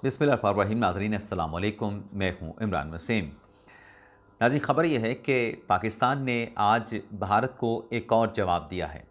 बिस्मिल्लाहिर्रहमानिर्रहीम। नाज़रीन अस्सलाम वालेकुम, मैं हूँ इमरान वसीम। नाज़रीन, ख़बर यह है कि पाकिस्तान ने आज भारत को एक और जवाब दिया है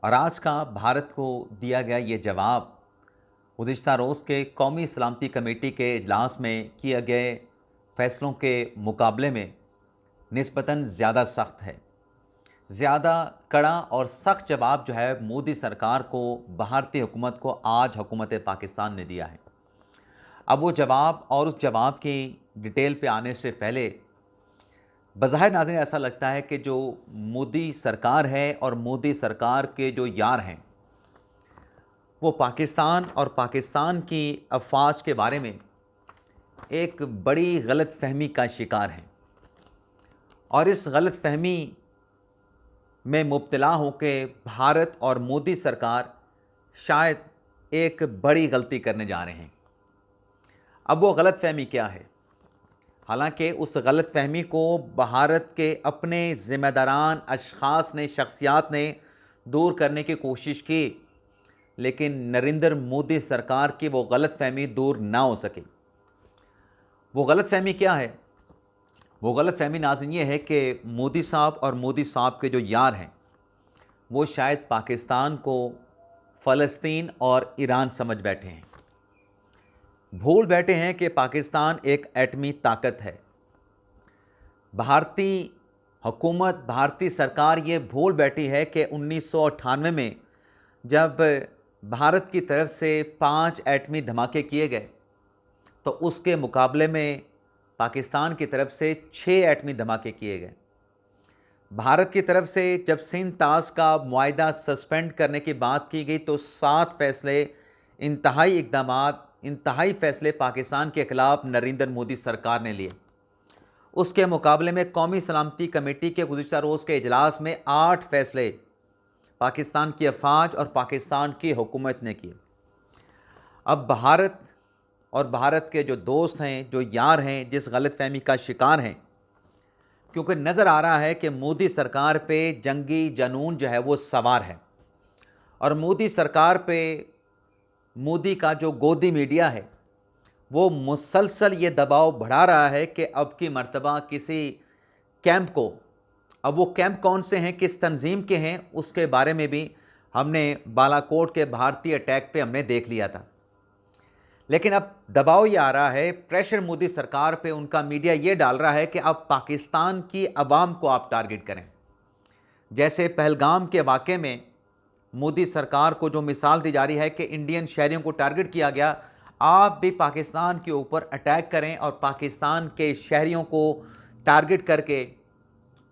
और आज का भारत को दिया गया ये जवाब गुज़िश्ता रोज़ के कौमी सलामती कमेटी के इजलास में किए गए फ़ैसलों के मुकाबले में निस्बतन ज़्यादा सख्त है। ज़्यादा कड़ा और सख्त जवाब जो है मोदी सरकार को, भारतीय हुकूमत को आज हुकूमत पाकिस्तान ने दिया है। अब वो जवाब और उस जवाब की डिटेल पे आने से पहले बज़ाहिर नाज़रीन ऐसा लगता है कि जो मोदी सरकार है और मोदी सरकार के जो यार हैं, वो पाकिस्तान और पाकिस्तान की अफ़वाज के बारे में एक बड़ी गलतफ़हमी का शिकार हैं और इस गलतफ़हमी में मुब्तला होके भारत और मोदी सरकार शायद एक बड़ी गलती करने जा रहे हैं। अब वो गलतफ़हमी क्या है? हालांकि उस गलतफ़हमी को भारत के अपने ज़िम्मेदारान अशख़ास ने, शख्सियात ने दूर करने की कोशिश की, लेकिन नरेंद्र मोदी सरकार की वो गलतफ़हमी दूर ना हो सकी। वो गलतफ़हमी क्या है? वो गलतफ़हमी नाज़रीन ये है कि मोदी साहब और मोदी साहब के जो यार हैं, वो शायद पाकिस्तान को फ़लस्तीन और ईरान समझ बैठे हैं। भूल बैठे हैं कि पाकिस्तान एक एटमी ताकत है। भारतीय हुकूमत, भारतीय सरकार ये भूल बैठी है कि 1998 में जब भारत की तरफ से 5 एटमी धमाके किए गए, तो उसके मुकाबले में पाकिस्तान की तरफ से 6 एटमी धमाके किए गए। भारत की तरफ से जब सिंध ताश का मुआहिदा सस्पेंड करने की बात की गई, तो 7 फैसले, इंतहाई इक़दामात, इंतहाई फ़ैसले पाकिस्तान के ख़िलाफ़ नरेंद्र मोदी सरकार ने लिए। उसके मुकाबले में कौमी सलामती कमेटी के गुज़िश्ता रोज़ के इजलास में 8 फ़ैसले पाकिस्तान की अफ़वाज और पाकिस्तान की हुकूमत ने किए। अब भारत और भारत के जो दोस्त हैं, जो यार हैं, जिस गलतफ़हमी का शिकार हैं, क्योंकि नज़र आ रहा है कि मोदी सरकार पे जंगी जनून जो है वो सवार है और मोदी सरकार पे मोदी का जो गोदी मीडिया है वो मुसलसल ये दबाव बढ़ा रहा है कि अब की मर्तबा किसी कैंप को, अब वो कैंप कौन से हैं, किस तंजीम के हैं, उसके बारे में भी हमने बालाकोट के भारतीय अटैक पे हमने देख लिया था। लेकिन अब दबाव ये आ रहा है, प्रेशर मोदी सरकार पे उनका मीडिया ये डाल रहा है कि अब पाकिस्तान की अवाम को आप टारगेट करें। जैसे पहलगाम के वाक़े में मोदी सरकार को जो मिसाल दी जा रही है कि इंडियन शहरियों को टारगेट किया गया, आप भी पाकिस्तान के ऊपर अटैक करें और पाकिस्तान के शहरियों को टारगेट करके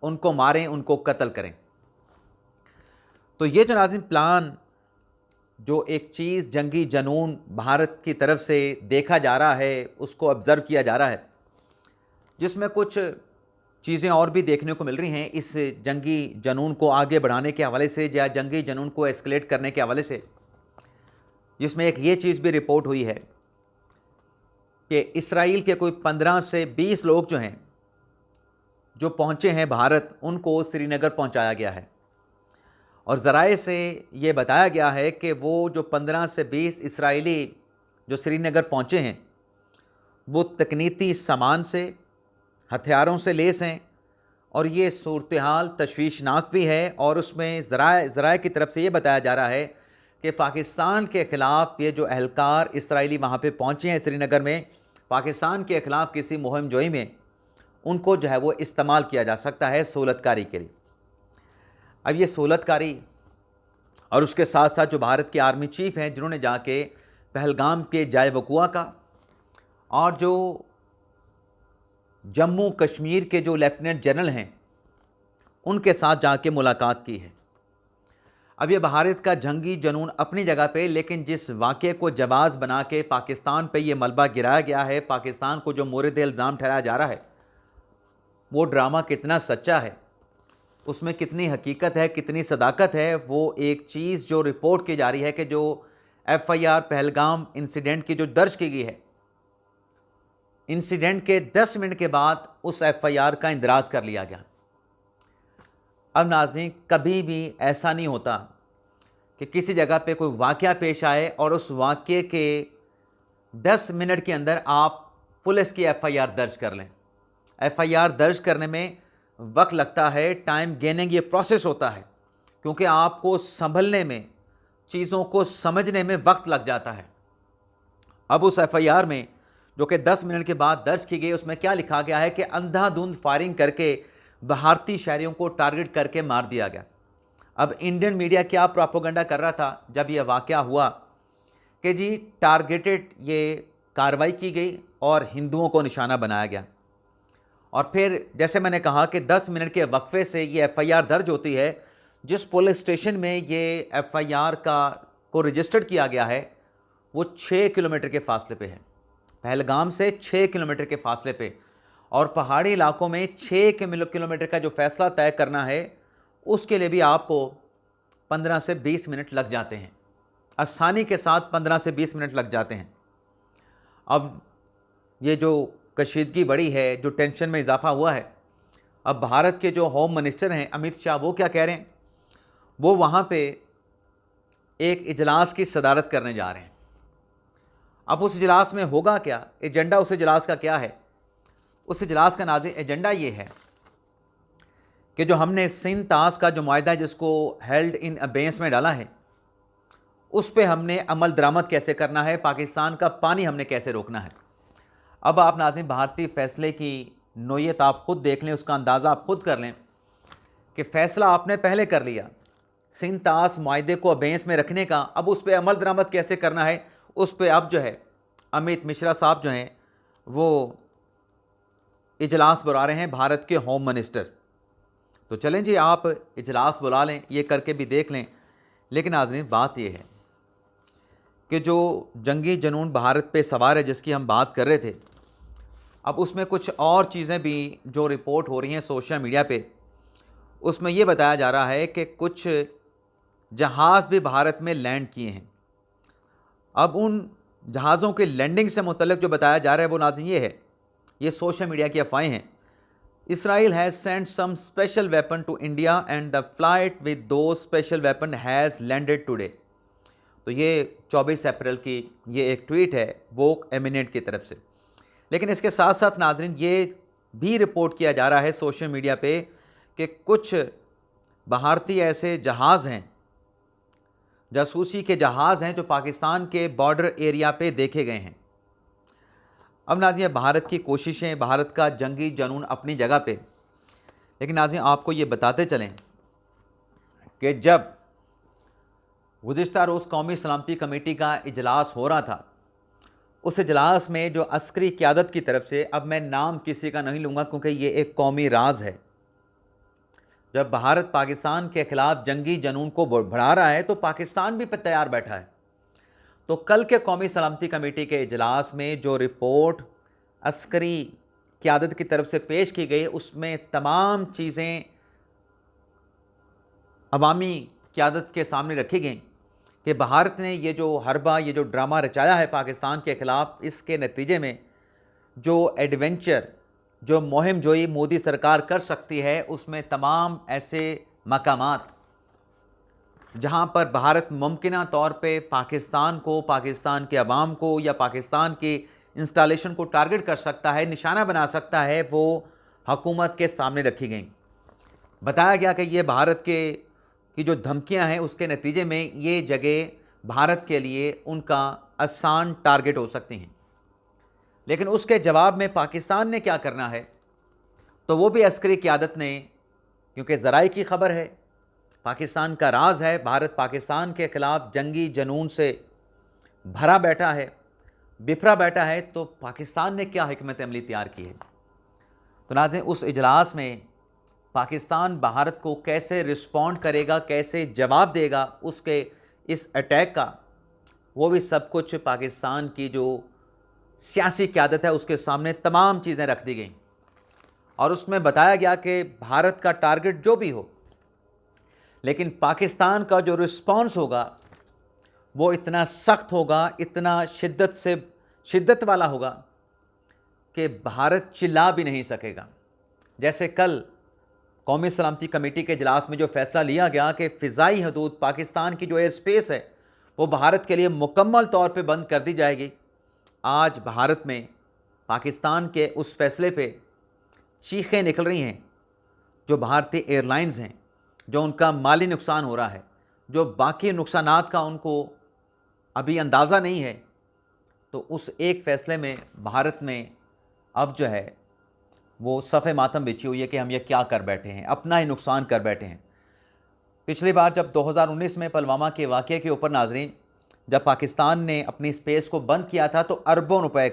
उनको मारें, उनको कत्ल करें। तो ये जो नाज़रीन प्लान, जो एक चीज़ जंगी जनून भारत की तरफ से देखा जा रहा है, उसको ऑब्ज़र्व किया जा रहा है, जिसमें कुछ चीज़ें और भी देखने को मिल रही हैं इस जंगी जनून को आगे बढ़ाने के हवाले से या जंगी जनून को एस्केलेट करने के हवाले से। जिसमें एक ये चीज़ भी रिपोर्ट हुई है कि इसराइल के कोई 15 से 20 लोग जो हैं, जो पहुँचे हैं भारत, उनको श्रीनगर पहुँचाया गया है और ज़राए से ये बताया गया है कि वो जो 15 से 20 इसराइली जो श्रीनगर पहुँचे हैं, वो तकनीकी सामान से, हथियारों से लैस हैं और ये सूरत हाल तशवीशनाक भी है। और उसमें ज़राए की तरफ से ये बताया जा रहा है कि पाकिस्तान के ख़िलाफ़ ये जो एहलकार इसराइली वहाँ पे पहुँचे हैं श्रीनगर में, पाकिस्तान के ख़िलाफ़ किसी मुहिम जोई में उनको जो है वो इस्तेमाल किया जा सकता है सहूलतकारी के लिए। अब ये सहूलतकारी और उसके साथ साथ जो भारत के आर्मी चीफ़ हैं, जिन्होंने जाके पहलगाम के जाए वक़ुआ का और जो जम्मू कश्मीर के जो लेफ्टिनेंट जनरल हैं, उनके साथ जाके मुलाकात की है। अब ये भारत का जंगी जनून अपनी जगह पे, लेकिन जिस वाक़े को जवाज़ बना के पाकिस्तान पे ये मलबा गिराया गया है, पाकिस्तान को जो मोरद इल्ज़ाम ठहराया जा रहा है, वो ड्रामा कितना सच्चा है, उसमें कितनी हकीकत है, कितनी सदाकत है, वो एक चीज़ जो रिपोर्ट की जा रही है कि जो FIR पहलगाम इंसिडेंट की जो दर्ज की गई है, इंसिडेंट के 10 मिनट के बाद उस FIR का इंदराज कर लिया गया। अब नाज़रीन, कभी भी ऐसा नहीं होता कि किसी जगह पे कोई वाक़या पेश आए और उस वाक़ये के 10 मिनट के अंदर आप पुलिस की एफआईआर दर्ज कर लें। एफआईआर दर्ज करने में वक्त लगता है, टाइम गेनिंग ये प्रोसेस होता है, क्योंकि आपको संभलने में, चीज़ों को समझने में वक्त लग जाता है। अब उस एफआईआर में जो कि 10 मिनट के बाद दर्ज की गई, उसमें क्या लिखा गया है कि अंधाधुंध फायरिंग करके भारतीय शहरियों को टारगेट करके मार दिया गया। अब इंडियन मीडिया क्या प्रोपेगेंडा कर रहा था जब यह वाक़या हुआ कि जी टारगेटेड ये कार्रवाई की गई और हिंदुओं को निशाना बनाया गया। और फिर जैसे मैंने कहा कि 10 मिनट के वक्फे से ये एफआईआर दर्ज होती है। जिस पुलिस स्टेशन में ये एफआईआर को रजिस्टर्ड किया गया है वो 6 किलोमीटर के फासले पे है, पहलगाम से 6 किलोमीटर के फासले पे। और पहाड़ी इलाकों में 6 किलोमीटर का जो फैसला तय करना है उसके लिए भी आपको 15 से 20 मिनट लग जाते हैं, आसानी के साथ 15 से 20 मिनट लग जाते हैं। अब ये जो कशीदगी बढ़ी है, जो टेंशन में इजाफा हुआ है, अब भारत के जो होम मिनिस्टर हैं अमित शाह, वो क्या कह रहे हैं, वो वहाँ पे एक इजलास की सदारत करने जा रहे हैं। अब उस इजलास में होगा क्या, एजेंडा उस इजलास का क्या है? उस इजलास का नाज़िम एजेंडा ये है कि जो हमने सिंध ताश का जो मुआहदा है जिसको हेल्ड इन अबेंस में डाला है, उस पर हमने अमल दरामद कैसे करना है, पाकिस्तान का पानी हमने कैसे रोकना है। अब आप नाज़िम भारतीय फ़ैसले की नोयत आप ख़ुद देख लें, उसका अंदाज़ा आप ख़ुद कर लें कि फ़ैसला आपने पहले कर लिया सिंध ताश मुआहदे को अबेंस में रखने का, अब उस पर अमल दरामद कैसे करना है, उस पर अब जो है अमित मिश्रा साहब जो हैं वो इजलास बुला रहे हैं, भारत के होम मिनिस्टर। तो चलें जी, आप इजलास बुला लें, ये करके भी देख लें। लेकिन नाज़रीन बात ये है कि जो जंगी जुनून भारत पे सवार है जिसकी हम बात कर रहे थे, अब उसमें कुछ और चीज़ें भी जो रिपोर्ट हो रही हैं सोशल मीडिया पे, उसमें ये बताया जा रहा है कि कुछ जहाज़ भी भारत में लैंड किए हैं। अब उन जहाज़ों के लैंडिंग से मुतल्लिक जो बताया जा रहा है वो नाज़रीन ये है, ये सोशल मीडिया की अफवाहें हैं। Israel has sent some special weapon to India and the flight with those special weapon has landed today। तो ये 24 अप्रैल की ये एक ट्वीट है वोक एमिनेट की तरफ से। लेकिन इसके साथ साथ नाजरीन ये भी रिपोर्ट किया जा रहा है सोशल मीडिया पे कि कुछ भारतीय ऐसे जहाज़ हैं, जासूसी के जहाज़ हैं जो पाकिस्तान के बॉर्डर एरिया पे देखे गए हैं। अब नाज़रीन भारत की कोशिशें, भारत का जंगी जुनून अपनी जगह पे, लेकिन नाज़रीन आपको ये बताते चलें कि जब गुज़िश्ता रोज़ कौमी सलामती कमेटी का इजलास हो रहा था, उस इजलास में जो अस्करी क़यादत की तरफ से, अब मैं नाम किसी का नहीं लूँगा क्योंकि ये एक कौमी राज है, जब भारत पाकिस्तान के ख़िलाफ़ जंगी जुनून को बढ़ा रहा है तो पाकिस्तान भी पर तैयार बैठा है। तो कल के कौमी सलामती कमेटी के इजलास में जो रिपोर्ट अस्करी क़यादत की तरफ से पेश की गई, उसमें तमाम चीज़ें अवामी क़यादत के सामने रखी गई कि भारत ने ये जो हरबा, ये जो ड्रामा रचाया है पाकिस्तान के ख़िलाफ़, इसके नतीजे में जो एडवेंचर, जो मुहिम जोई मोदी सरकार कर सकती है, उसमें तमाम ऐसे मकामात जहाँ पर भारत मुमकिना तौर पे पाकिस्तान को, पाकिस्तान के अवाम को या पाकिस्तान की इंस्टॉलेशन को टारगेट कर सकता है, निशाना बना सकता है, वो हुकूमत के सामने रखी गई। बताया गया कि ये भारत की जो धमकियां हैं उसके नतीजे में ये जगह भारत के लिए उनका आसान टारगेट हो सकती हैं। लेकिन उसके जवाब में पाकिस्तान ने क्या करना है, तो वो भी अस्करी क़यादत ने, क्योंकि ज़राए की खबर है, पाकिस्तान का राज है, भारत पाकिस्तान के ख़िलाफ़ जंगी जुनून से भरा बैठा है, बिफरा बैठा है, तो पाकिस्तान ने क्या हिकमत अमली तैयार की है। तो नाज़रीन उस इजलास में पाकिस्तान भारत को कैसे रिस्पॉन्ड करेगा, कैसे जवाब देगा उसके इस अटैक का, वो भी सब कुछ पाकिस्तान की जो सियासी क़यादत है उसके सामने तमाम चीज़ें रख दी गई। और उसमें बताया गया कि भारत का टारगेट जो भी हो, लेकिन पाकिस्तान का जो रिस्पॉन्स होगा वो इतना सख्त होगा, इतना शिद्दत वाला होगा कि भारत चिल्ला भी नहीं सकेगा। जैसे कल कौमी सलामती कमेटी के इजलास में जो फ़ैसला लिया गया कि फ़िज़ाई हदूद, पाकिस्तान की जो एयर स्पेस है वो भारत के लिए मुकम्मल तौर पे बंद कर दी जाएगी। आज भारत में पाकिस्तान के उस फैसले पे चीखें निकल रही हैं। जो भारतीय एयरलाइंस हैं, जो उनका माली नुकसान हो रहा है, जो बाकी नुकसानात का उनको अभी अंदाज़ा नहीं है, तो उस एक फ़ैसले में भारत में अब जो है वो सफ़े मातम बिछी हुई है कि हम ये क्या कर बैठे हैं, अपना ही नुकसान कर बैठे हैं। पिछली बार जब 2019 में पुलवामा के वाक़ये के ऊपर नाज़रीन, जब पाकिस्तान ने अपनी स्पेस को बंद किया था तो अरबों रुपए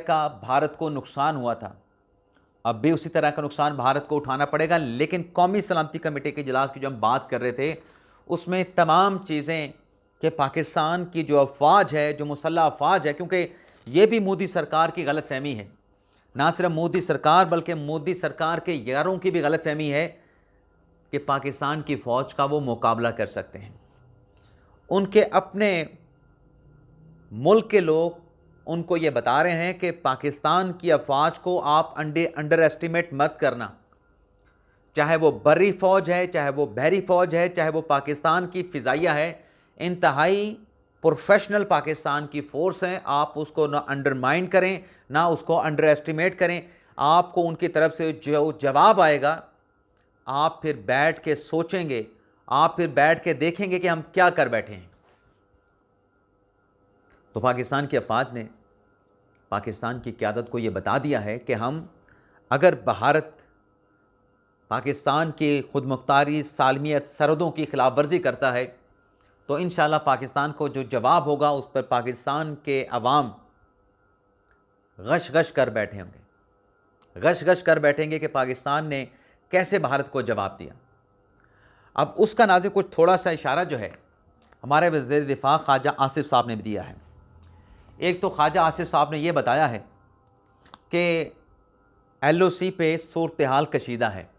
का भारत को नुकसान हुआ था। अब भी उसी तरह का नुकसान भारत को उठाना पड़ेगा, लेकिन कौमी सलामती कमेटी के इजलास की जो हम बात कर रहे थे उसमें तमाम चीज़ें कि पाकिस्तान की जो अफवाज है, जो मुसल्लह अफवाज है, क्योंकि ये भी मोदी सरकार की गलतफहमी है, ना सिर्फ मोदी सरकार बल्कि मोदी सरकार के यारों की भी गलतफहमी है कि पाकिस्तान की फ़ौज का वो मुकाबला कर सकते हैं। उनके अपने मुल्क के लोग उनको ये बता रहे हैं कि पाकिस्तान की अफवाज को आप अंडर एस्टिमेट मत करना, चाहे वो बर्री फ़ौज है, चाहे वो बहरी फ़ौज है, चाहे वो पाकिस्तान की फ़िज़ाइया है, इंतहाई प्रोफेशनल पाकिस्तान की फ़ोर्स है। आप उसको ना अंडरमाइन करें, ना उसको अंडर एस्टिमेट करें। आपको उनकी तरफ से जो जवाब आएगा, आप फिर बैठ के सोचेंगे, आप फिर बैठ के देखेंगे कि हम क्या कर बैठे हैं। तो पाकिस्तान की अफवाज ने पाकिस्तान की क़यादत को ये बता दिया है कि हम अगर भारत पाकिस्तान की खुदमुख्तारी सालमियत सरहदों की खिलाफ वर्जी करता है तो इंशाअल्लाह पाकिस्तान को जो जवाब होगा उस पर पाकिस्तान के अवाम गश गश कर बैठे होंगे, गश गश कर बैठेंगे कि पाकिस्तान ने कैसे भारत को जवाब दिया। अब उसका नाज़िर कुछ थोड़ा सा इशारा जो है हमारे वज़ीर दिफ़ा ख्वाजा आसिफ साहब ने भी दिया है। एक तो ख्वाजा आसिफ साहब ने यह बताया है कि LOC पे सूरत हाल कशीदा है।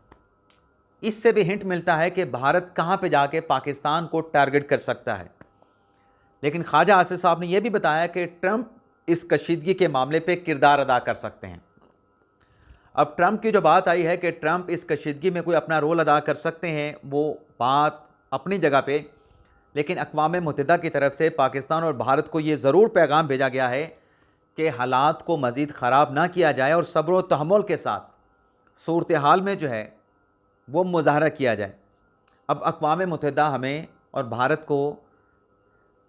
इससे भी हिंट मिलता है कि भारत कहाँ पे जाके पाकिस्तान को टारगेट कर सकता है। लेकिन ख्वाजा आसिफ साहब ने यह भी बताया कि ट्रंप इस कशीदगी के मामले पे किरदार अदा कर सकते हैं। अब ट्रंप की जो बात आई है कि ट्रंप इस कशीदगी में कोई अपना रोल अदा कर सकते हैं, वो बात अपनी जगह पे, लेकिन अक़वाम मुत्तहिदा की तरफ से पाकिस्तान और भारत को ये ज़रूर पैगाम भेजा गया है कि हालात को मज़ीद ख़राब ना किया जाए और सब्र व तहम्मुल के साथ सूरत हाल में जो है वो मुज़ाहरा किया जाए। अब अक़वाम मुत्तहिदा हमें और भारत को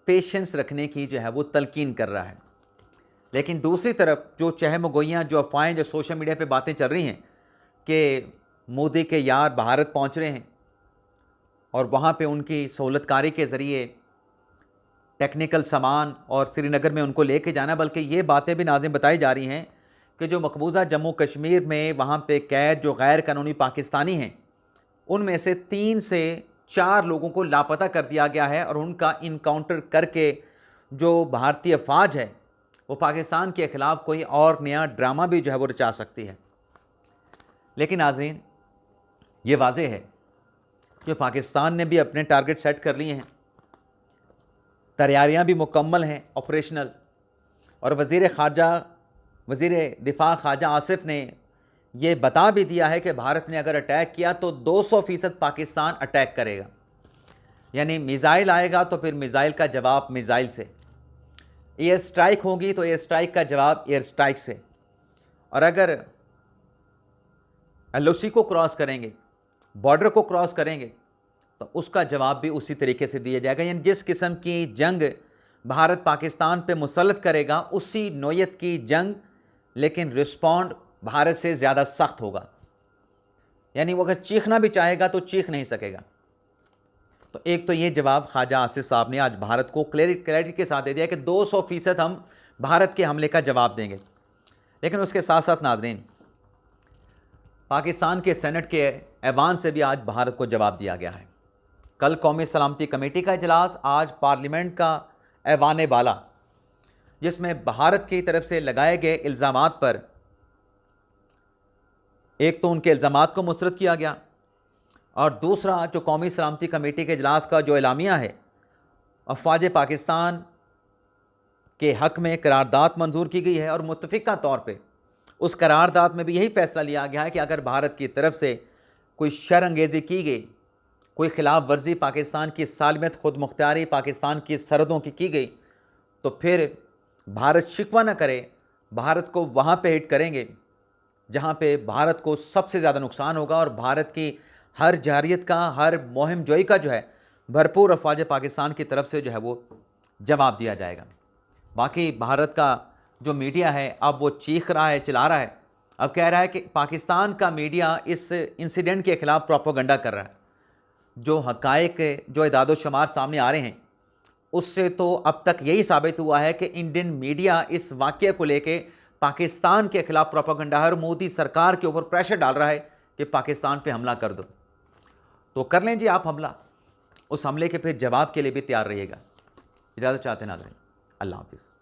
पेशेंस रखने की जो है वो तलकीन कर रहा है। लेकिन दूसरी तरफ जो चहमगोइयाँ, जो अफवाहें, जो सोशल मीडिया पे बातें चल रही हैं कि मोदी के यार भारत पहुंच रहे हैं और वहाँ पे उनकी सहूलतकारी के ज़रिए टेक्निकल सामान और श्रीनगर में उनको लेके जाना, बल्कि ये बातें भी नाज़िम बताई जा रही हैं कि जो मकबूजा जम्मू कश्मीर में वहाँ पे कैद जो गैर कानूनी पाकिस्तानी हैं, उनमें से 3 से 4 लोगों को लापता कर दिया गया है और उनका इनकाउंटर करके जो भारतीय फ़ौज है वो पाकिस्तान के ख़िलाफ़ कोई और नया ड्रामा भी जो है वो रचा सकती है। लेकिन नाज़रीन, ये वाज़ेह है कि पाकिस्तान ने भी अपने टारगेट सेट कर लिए हैं, तैयारियां भी मुकम्मल हैं, ऑपरेशनल। और वज़ीर दिफ़ा ख्वाजा आसिफ ने ये बता भी दिया है कि भारत ने अगर अटैक किया तो 200% पाकिस्तान अटैक करेगा, यानी मिज़ाइल आएगा तो फिर मिज़ाइल का जवाब मिज़ाइल से, एयर स्ट्राइक होगी तो एयर स्ट्राइक का जवाब एयर स्ट्राइक से। और अगर LOC को क्रॉस करेंगे, बॉर्डर को क्रॉस करेंगे, तो उसका जवाब भी उसी तरीके से दिया जाएगा। यानी जिस किस्म की जंग भारत पाकिस्तान पे मुसल्लत करेगा उसी नौयत की जंग, लेकिन रिस्पॉन्ड भारत से ज़्यादा सख्त होगा। यानी वो अगर चीखना भी चाहेगा तो चीख नहीं सकेगा। तो एक तो ये जवाब ख्वाजा आसिफ साहब ने आज भारत को क्लैरिटी के साथ दे दिया कि 200% हम भारत के हमले का जवाब देंगे। लेकिन उसके साथ साथ नाज़रीन, पाकिस्तान के सेनेट के ऐवान से भी आज भारत को जवाब दिया गया है। कल कौमी सलामती कमेटी का इजलास, आज पार्लियामेंट का ऐवान बाला, जिसमें भारत की तरफ से लगाए गए इल्ज़ामात पर एक तो उनके इल्ज़ामात को मुस्तरद किया गया और दूसरा जो कौमी सलामती कमेटी के इजलास का जो एलामिया है, अफवाज पाकिस्तान के हक़ में करारदाद मंजूर की गई है और मुत्तफ़िक़ा तौर पे उस करारदाद में भी यही फ़ैसला लिया गया है कि अगर भारत की तरफ से कोई शरअंगेज़ी की गई, कोई ख़िलाफ़ वर्जी पाकिस्तान की सालमियत खुद मुख्तारी पाकिस्तान की सरहदों की गई, तो फिर भारत शिकवा न करे, भारत को वहाँ पे हिट करेंगे जहाँ पे भारत को सबसे ज़्यादा नुकसान होगा और भारत की हर जारहियत का, हर मुहिम जोई का जो है भरपूर अफवाज पाकिस्तान की तरफ से जो है वो जवाब दिया जाएगा। बाकी भारत का जो मीडिया है अब वो चीख रहा है, चिल्ला रहा है, अब कह रहा है कि पाकिस्तान का मीडिया इस इंसिडेंट के ख़िलाफ़ प्रोपेगेंडा कर रहा है। जो हक़ाइक़, जो इदाद-ओ-शुमार सामने आ रहे हैं, उससे तो अब तक यही साबित हुआ है कि इंडियन मीडिया इस वाक़ये को लेके पाकिस्तान के ख़िलाफ़ प्रोपेगेंडा है और मोदी सरकार के ऊपर प्रेशर डाल रहा है कि पाकिस्तान पे हमला कर दो। तो कर लें जी आप हमला, उस हमले के फिर जवाब के लिए भी तैयार रहिएगा। इजाज़त चाहते हैं नाज़रीन, अल्लाह हाफ़िज़।